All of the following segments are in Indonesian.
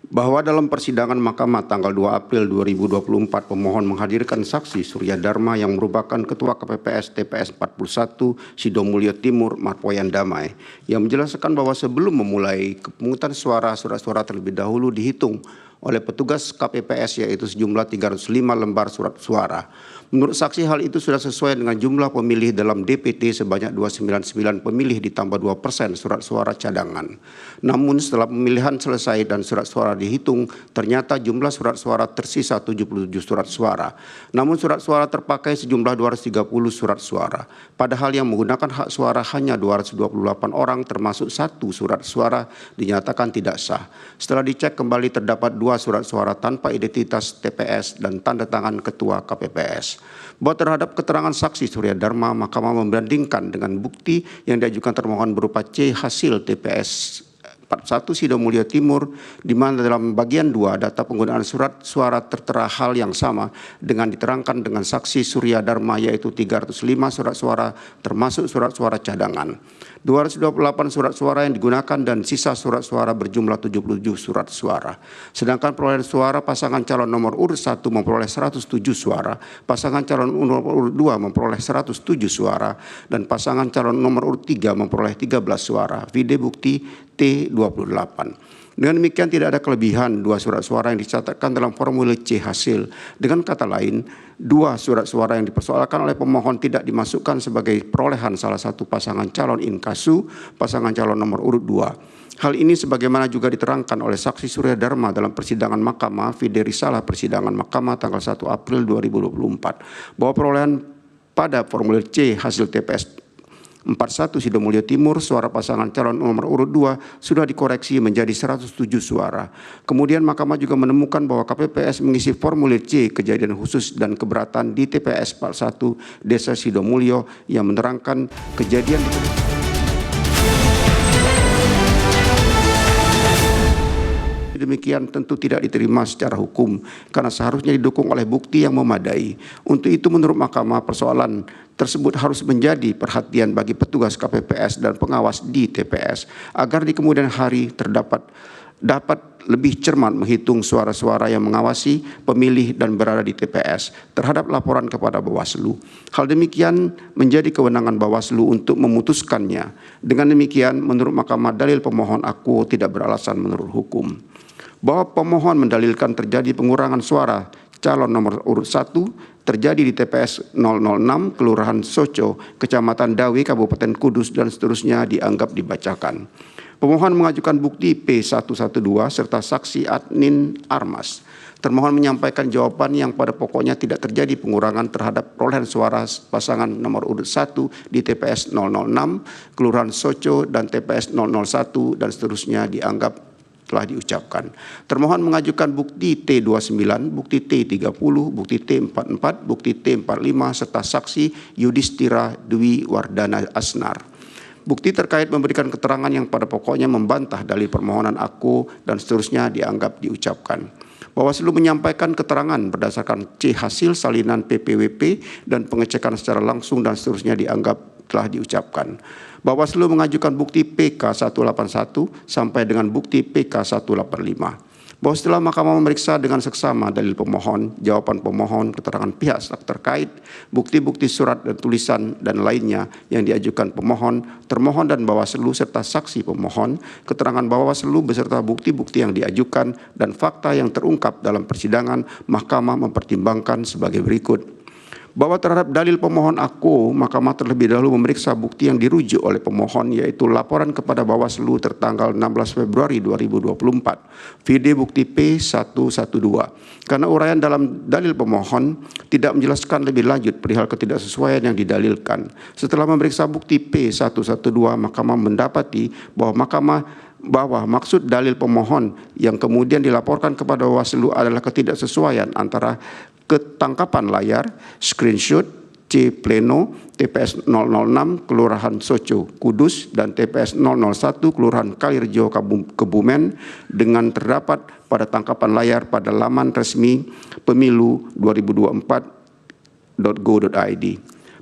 bahwa dalam persidangan Mahkamah tanggal 2 April 2024 pemohon menghadirkan saksi Surya Dharma yang merupakan Ketua KPPS TPS 41 Sidomulyo Timur Marpoyan Damai yang menjelaskan bahwa sebelum memulai pemungutan suara, surat suara terlebih dahulu dihitung oleh petugas KPPS yaitu sejumlah 305 lembar surat suara. Menurut saksi hal itu sudah sesuai dengan jumlah pemilih dalam DPT sebanyak 299 pemilih ditambah 2% surat suara cadangan. Namun setelah pemilihan selesai dan surat suara dihitung, ternyata jumlah surat suara tersisa 77 surat suara. Namun surat suara terpakai sejumlah 230 surat suara. Padahal yang menggunakan hak suara hanya 228 orang termasuk 1 surat suara dinyatakan tidak sah. Setelah dicek kembali terdapat 2 surat suara tanpa identitas TPS dan tanda tangan Ketua KPPS. Bahwa terhadap keterangan saksi Surya Dharma, Mahkamah membandingkan dengan bukti yang diajukan termohon berupa C hasil TPS 41 Sidomulyo Timur, di mana dalam bagian 2 data penggunaan surat suara tertera hal yang sama dengan diterangkan dengan saksi Surya Dharma yaitu 305 surat suara termasuk surat suara cadangan. 228 surat suara yang digunakan dan sisa surat suara berjumlah 77 surat suara. Sedangkan perolehan suara pasangan calon nomor urut 1 memperoleh 107 suara, pasangan calon nomor urut 2 memperoleh 107 suara, dan pasangan calon nomor urut 3 memperoleh 13 suara. Vide bukti T28. Dengan demikian tidak ada kelebihan 2 surat suara yang dicatatkan dalam formulir C hasil. Dengan kata lain, 2 surat suara yang dipersoalkan oleh pemohon tidak dimasukkan sebagai perolehan salah satu pasangan calon inkasu, pasangan calon nomor urut 2. Hal ini sebagaimana juga diterangkan oleh saksi Surya Dharma dalam persidangan Mahkamah, vide risalah persidangan Mahkamah tanggal 1 April 2024, bahwa perolehan pada formulir C hasil TPS 41 Sidomulyo Timur, suara pasangan calon nomor urut 2 sudah dikoreksi menjadi 107 suara. Kemudian Mahkamah juga menemukan bahwa KPPS mengisi formulir C kejadian khusus dan keberatan di TPS 41 Desa Sidomulyo yang menerangkan kejadian demikian tentu tidak diterima secara hukum karena seharusnya didukung oleh bukti yang memadai. Untuk itu menurut Mahkamah persoalan tersebut harus menjadi perhatian bagi petugas KPPS dan pengawas di TPS agar di kemudian hari dapat lebih cermat menghitung suara-suara yang mengawasi pemilih dan berada di TPS terhadap laporan kepada Bawaslu. Hal demikian menjadi kewenangan Bawaslu untuk memutuskannya. Dengan demikian menurut Mahkamah dalil pemohon akuo tidak beralasan menurut hukum. Bahwa pemohon mendalilkan terjadi pengurangan suara calon nomor urut 1 terjadi di TPS 006 Kelurahan Soco, Kecamatan Dawe, Kabupaten Kudus dan seterusnya dianggap dibacakan. Pemohon mengajukan bukti P112 serta saksi Adnin Armas. Termohon menyampaikan jawaban yang pada pokoknya tidak terjadi pengurangan terhadap perolehan suara pasangan nomor urut 1 di TPS 006, Kelurahan Soco dan TPS 001 dan seterusnya dianggap telah diucapkan. Termohon mengajukan bukti T29, bukti T30, bukti T44, bukti T45 serta saksi Yudhistira Dwi Wardana Asnar. Bukti terkait memberikan keterangan yang pada pokoknya membantah dalil permohonan akuo dan seterusnya dianggap diucapkan. Bawaslu menyampaikan keterangan berdasarkan C hasil salinan PPWP dan pengecekan secara langsung dan seterusnya dianggap telah diucapkan. Bawaslu mengajukan bukti PK 181 sampai dengan bukti PK 185. Bahwa setelah Mahkamah memeriksa dengan seksama dalil pemohon, jawaban pemohon, keterangan pihak terkait, bukti-bukti surat dan tulisan dan lainnya yang diajukan pemohon, termohon dan Bawaslu serta saksi pemohon, keterangan Bawaslu beserta bukti-bukti yang diajukan dan fakta yang terungkap dalam persidangan, Mahkamah mempertimbangkan sebagai berikut. Bahwa terhadap dalil pemohon akuo, Mahkamah terlebih dahulu memeriksa bukti yang dirujuk oleh pemohon yaitu laporan kepada Bawaslu tertanggal 16 Februari 2024, vide bukti P112. Karena uraian dalam dalil pemohon tidak menjelaskan lebih lanjut perihal ketidaksesuaian yang didalilkan. Setelah memeriksa bukti P112, Mahkamah mendapati bahwa maksud dalil pemohon yang kemudian dilaporkan kepada Bawaslu adalah ketidaksesuaian antara ketangkapan layar, screenshot, C pleno, TPS 006 Kelurahan Soco, Kudus dan TPS 001 Kelurahan Kalirjo, Kebumen dengan terdapat pada tangkapan layar pada laman resmi pemilu 2024.go.id.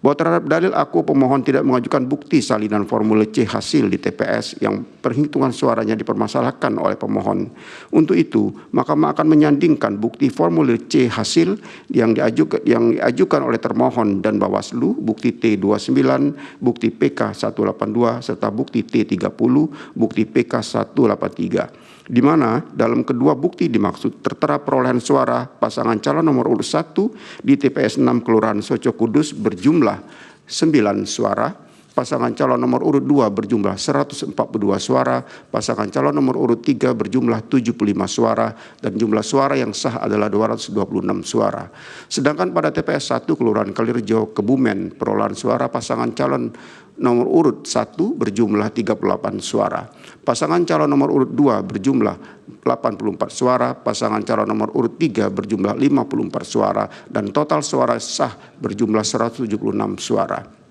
Bahwa terhadap dalil aku pemohon tidak mengajukan bukti salinan formulir C hasil di TPS yang perhitungan suaranya dipermasalahkan oleh pemohon. Untuk itu, Mahkamah akan menyandingkan bukti formulir C hasil yang diajukan oleh termohon dan Bawaslu, bukti T29, bukti PK 182, serta bukti T30, bukti PK 183. Di mana dalam kedua bukti dimaksud tertera perolehan suara pasangan calon nomor urut 1 di TPS 6 Kelurahan Soco Kudus berjumlah 9 suara, pasangan calon nomor urut 2 berjumlah 142 suara, pasangan calon nomor urut 3 berjumlah 75 suara, dan jumlah suara yang sah adalah 226 suara. Sedangkan pada TPS 1 Kelurahan Kalirjo, Kebumen, perolehan suara pasangan calon nomor urut 1 berjumlah 38 suara. Pasangan calon nomor urut 2 berjumlah 84 suara, pasangan calon nomor urut 3 berjumlah 54 suara, dan total suara sah berjumlah 176 suara.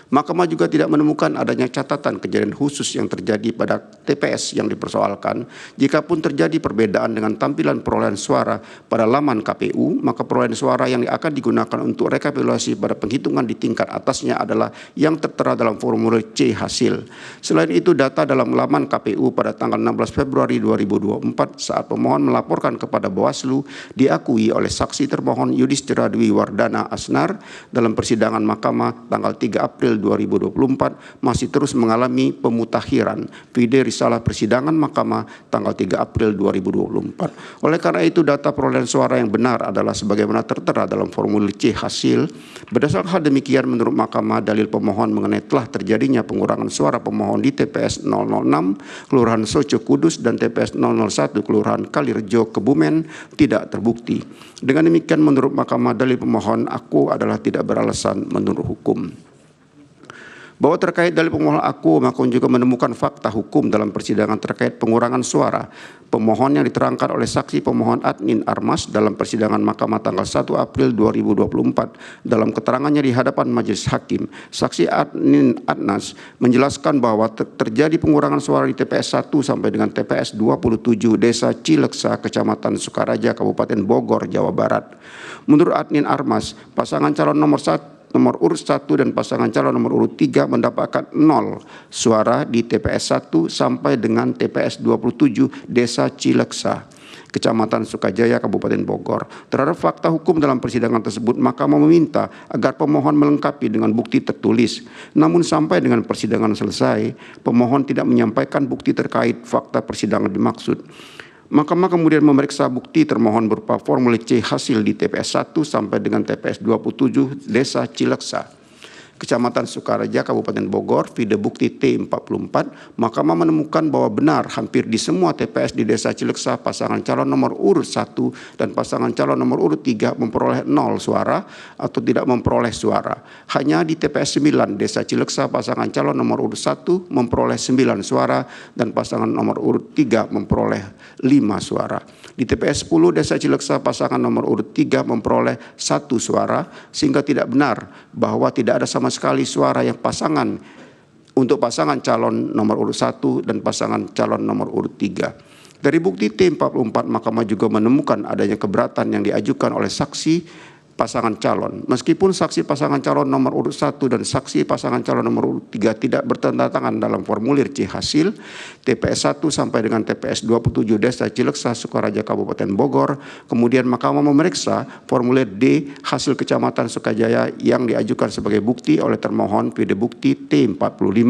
Mahkamah juga tidak menemukan adanya catatan kejadian khusus yang terjadi pada TPS yang dipersoalkan. Jikapun terjadi perbedaan dengan tampilan perolehan suara pada laman KPU, maka perolehan suara yang akan digunakan untuk rekapitulasi pada penghitungan di tingkat atasnya adalah yang tertera dalam formulir C hasil. Selain itu, data dalam laman KPU pada tanggal 16 Februari 2024 saat pemohon melaporkan kepada Bawaslu diakui oleh saksi termohon Yudhistira Dwi Wardana Asnar dalam persidangan Mahkamah tanggal 3 April 2024 masih terus mengalami pemutakhiran vide risalah persidangan Mahkamah tanggal 3 April 2024. Oleh karena itu, data perolehan suara yang benar adalah sebagaimana tertera dalam formulir C hasil. Berdasarkan hal demikian, menurut Mahkamah, dalil pemohon mengenai telah terjadinya pengurangan suara pemohon di TPS 006 Kelurahan Soco Kudus dan TPS 001 Kelurahan Kalirjo Kebumen tidak terbukti. Dengan demikian, menurut Mahkamah, dalil pemohon aku adalah tidak beralasan menurut hukum. Bahwa terkait dalil pemohon aku, Mahkamah juga menemukan fakta hukum dalam persidangan terkait pengurangan suara pemohon yang diterangkan oleh saksi pemohon Adnin Armas dalam persidangan Mahkamah tanggal 1 April 2024. Dalam keterangannya di hadapan majelis hakim, saksi Adnin Armas menjelaskan bahwa terjadi pengurangan suara di TPS 1 sampai dengan TPS 27 Desa Cileksa, Kecamatan Sukaraja, Kabupaten Bogor, Jawa Barat. Menurut Adnin Armas, pasangan calon nomor urut 1 dan pasangan calon nomor urut 3 mendapatkan 0 suara di TPS 1 sampai dengan TPS 27 Desa Cileksa, Kecamatan Sukajaya, Kabupaten Bogor. Terhadap fakta hukum dalam persidangan tersebut, Mahkamah meminta agar pemohon melengkapi dengan bukti tertulis. Namun sampai dengan persidangan selesai, pemohon tidak menyampaikan bukti terkait fakta persidangan dimaksud. Mahkamah kemudian memeriksa bukti termohon berupa formulir C hasil di TPS 1 sampai dengan TPS 27 Desa Cileksa, Kecamatan Sukaraja, Kabupaten Bogor, vide bukti T44. Mahkamah menemukan bahwa benar hampir di semua TPS di Desa Cileksa, pasangan calon nomor urut 1 dan pasangan calon nomor urut 3 memperoleh 0 suara atau tidak memperoleh suara. Hanya di TPS 9 Desa Cileksa, pasangan calon nomor urut 1 memperoleh 9 suara dan pasangan nomor urut 3 memperoleh 5 suara. Di TPS 10 Desa Cileksa, pasangan nomor urut 3 memperoleh 1 suara, sehingga tidak benar bahwa tidak ada sama sekali suara yang untuk pasangan calon nomor urut 1 dan pasangan calon nomor urut 3. Dari bukti T44, Mahkamah juga menemukan adanya keberatan yang diajukan oleh saksi pasangan calon. Meskipun saksi pasangan calon nomor urut 1 dan saksi pasangan calon nomor urut 3 tidak bertanda tangan dalam formulir C hasil TPS 1 sampai dengan TPS 27 Desa Cileksa, Sukaraja, Kabupaten Bogor, kemudian Mahkamah memeriksa formulir D hasil Kecamatan Sukajaya yang diajukan sebagai bukti oleh termohon vide bukti T45,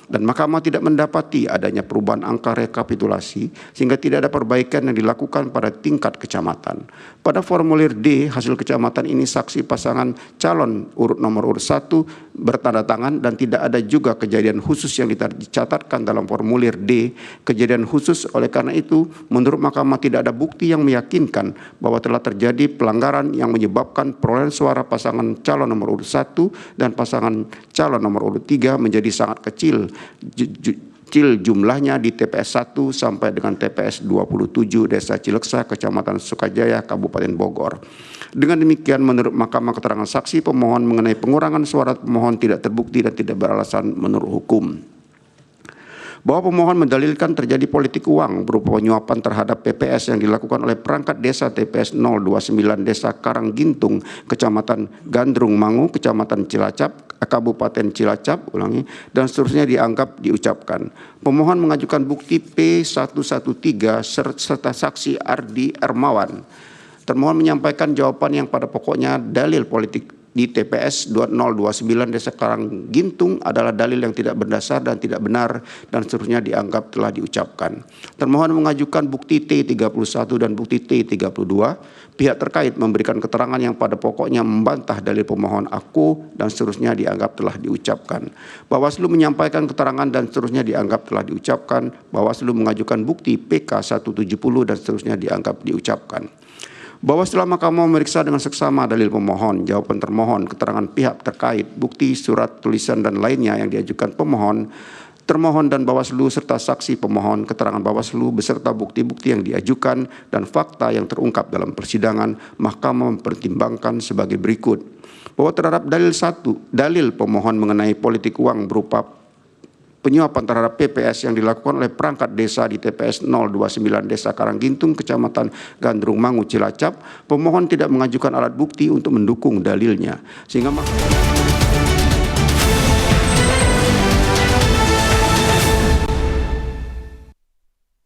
dan Mahkamah tidak mendapati adanya perubahan angka rekapitulasi sehingga tidak ada perbaikan yang dilakukan pada tingkat kecamatan. Pada formulir D hasil kecamatan ini, saksi pasangan calon nomor urut 1 bertanda tangan dan tidak ada juga kejadian khusus yang dicatatkan dalam formulir D kejadian khusus. Oleh karena itu, menurut Mahkamah tidak ada bukti yang meyakinkan bahwa telah terjadi pelanggaran yang menyebabkan perolehan suara pasangan calon nomor urut 1 dan pasangan calon nomor urut 3 menjadi sangat kecil jumlahnya di TPS 1 sampai dengan TPS 27 Desa Cileksa, Kecamatan Sukajaya, Kabupaten Bogor. Dengan demikian, menurut Mahkamah, keterangan saksi pemohon mengenai pengurangan suara pemohon tidak terbukti dan tidak beralasan menurut hukum. bahwa pemohon mendalilkan terjadi politik uang berupa penyuapan terhadap PPS yang dilakukan oleh perangkat desa TPS 029 Desa Karanggintung, Kecamatan Gandrung Mangu, Kecamatan Cilacap, Kabupaten Cilacap, dan seterusnya dianggap diucapkan. Pemohon mengajukan bukti P113 serta saksi Ardi Ermawan. Termohon menyampaikan jawaban yang pada pokoknya dalil politik di TPS 2029 Desa Karanggintung adalah dalil yang tidak berdasar dan tidak benar dan seterusnya dianggap telah diucapkan. Termohon mengajukan bukti T31 dan bukti T32. Pihak terkait memberikan keterangan yang pada pokoknya membantah dalil pemohon aku dan seterusnya dianggap telah diucapkan. Bawaslu menyampaikan keterangan dan seterusnya dianggap telah diucapkan. Bawaslu mengajukan bukti PK 170 dan seterusnya dianggap diucapkan. Bahwa setelah Mahkamah memeriksa dengan seksama dalil pemohon, jawaban termohon, keterangan pihak terkait, bukti, surat, tulisan, dan lainnya yang diajukan pemohon, termohon dan Bawaslu serta saksi pemohon, keterangan Bawaslu beserta bukti-bukti yang diajukan dan fakta yang terungkap dalam persidangan, Mahkamah mempertimbangkan sebagai berikut. Bahwa terhadap dalil pemohon mengenai politik uang berupa penyuapan terhadap PPS yang dilakukan oleh perangkat desa di TPS 029 Desa Karanggintung, Kecamatan Gandrung Mangu, Cilacap, pemohon tidak mengajukan alat bukti untuk mendukung dalilnya. Sehingga